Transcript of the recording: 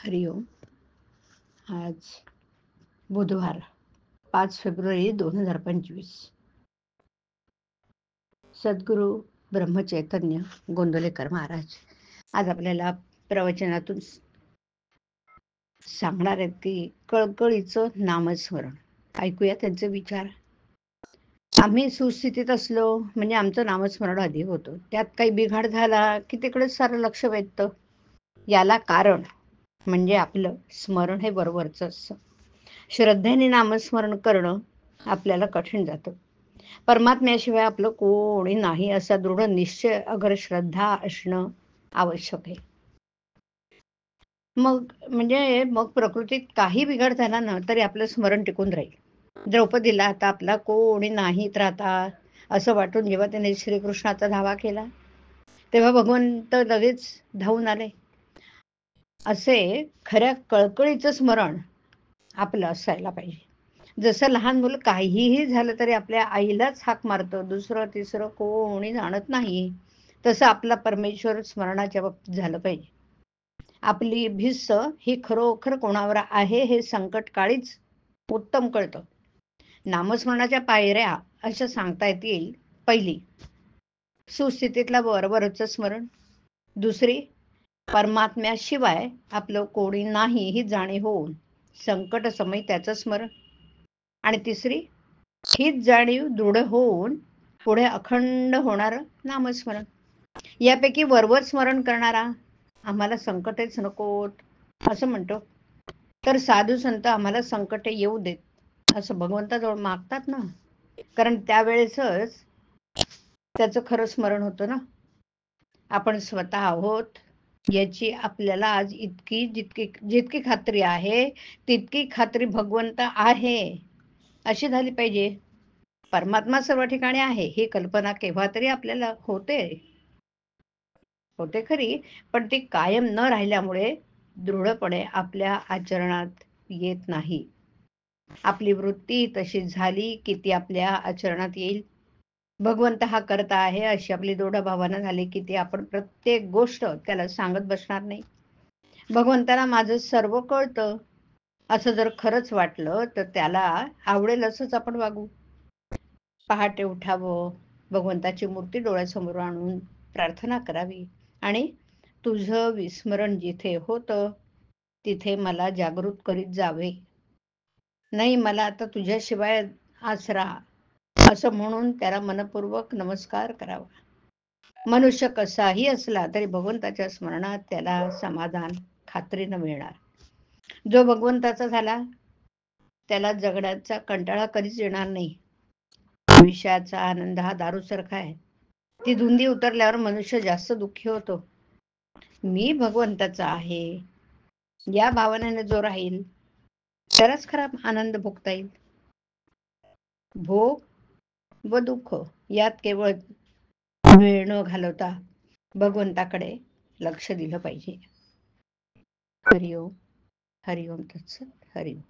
हरिओम. आज बुधवार 5 फेब्रुवारी 2025. सद्गुरू ब्रह्मचैतन्य गोंदवलेकर महाराज आज आपल्याला प्रवचनातून सांगणार आहेत की कळकळीचं नामस्मरण. ऐकूया त्यांचे विचार. आम्ही सुस्थितीत असलो म्हणजे आमचं नामस्मरण अधिक होतं. त्यात काही बिघाड झाला की तिकडेच सारं लक्ष वेधतं. याला कारण म्हणजे आपलं स्मरण हे बरोबरचं असतं. श्रद्धेने नामस्मरण करणं आपल्याला कठीण जातं. परमात्म्याशिवाय आपलं कोणी नाही असा दृढ निश्चय अगर श्रद्धा असणं आवश्यक आहे. मग प्रकृतीत काही बिघाड झाला ना तरी आपलं स्मरण टिकून राहील. द्रौपदीला आता आपला कोणी नाहीत राहता असं वाटून जेव्हा त्याने श्रीकृष्णाचा धावा केला तेव्हा भगवंत लगेच धावून आले. असे खऱ्या कळकळीचं स्मरण आपलं असायला पाहिजे. जसं लहान मुलं काहीही झालं तरी आपल्या आईलाच हाक मारतं, दुसरं तिसरं कोणी जाणत नाही, तसं आपला परमेश्वर स्मरणाच्या बाबतीत झालं पाहिजे. आपली भिस्त ही खरोखर कोणावर आहे हे संकट काळीच उत्तम कळतं. नामस्मरणाच्या पायऱ्या अशा सांगता येतील. पहिली, सुस्थितीतला बरोबरचं स्मरण. दुसरी, परमात्म्याशिवाय आपलं कोणी नाही ही जाणीव होऊन संकट समय त्याचं स्मरण. आणि तिसरी, हीच जाणीव दृढ होऊन पुढे अखंड होणारं नामस्मरण. यापैकी वरवर स्मरण करणारा आम्हाला संकटेच नकोत असं म्हणतो, तर साधू संत आम्हाला संकटे येऊ देत असं भगवंताजवळ मागतात ना, कारण त्यावेळेसच त्याचं खरं स्मरण होतं ना. आपण स्वतः आहोत याची आपल्याला आज जितकी खात्री आहे तितकी खात्री भगवंत आहे अशी झाली पाहिजे. परमात्मा सर्व ठिकाणी आहे ही कल्पना केव्हा तरी आपल्याला होते खरी, पण ती कायम न राहिल्यामुळे दृढपणे आपल्या आचरणात येत नाही. आपली वृत्ती तशी झाली की ती आपल्या आचरणात येईल. भगवंत हा करता आहे अशी आपली दृढ भावना झाली की ती आपण प्रत्येक गोष्ट त्याला सांगत बसणार नाही. भगवंताला माझं सर्व कळतं असं जर खरंच वाटलं तर त्याला आवडेल असंच आपण वागू. पहाटे उठावं, भगवंताची मूर्ती डोळ्यासमोर आणून प्रार्थना करावी आणि तुझं विस्मरण जिथे होतं तिथे मला जागृत करीत जावे. नाही मला आता तुझ्याशिवाय आसरा असं म्हणून त्याला मनपूर्वक नमस्कार करावा. मनुष्य कसाही असला तरी भगवंताच्या स्मरणात त्याला समाधान खात्रीनं मिळणार. जो भगवंताचा झाला त्याला जगण्याचा कंटाळा कधीच येणार नाही. विषयाचा आनंद हा दारूसारखा आहे. ती धुंदी उतरल्यावर मनुष्य जास्त दुःखी होतो. मी भगवंताचा आहे या भावनेने जो राहील त्यालाच खरा आनंद भोगता येईल. भोग व दुःख यात केवळ वेळ न घालवता भगवंताकडे लक्ष दिलं पाहिजे. हरिओम. हरिओम तत्सत. हरिओम.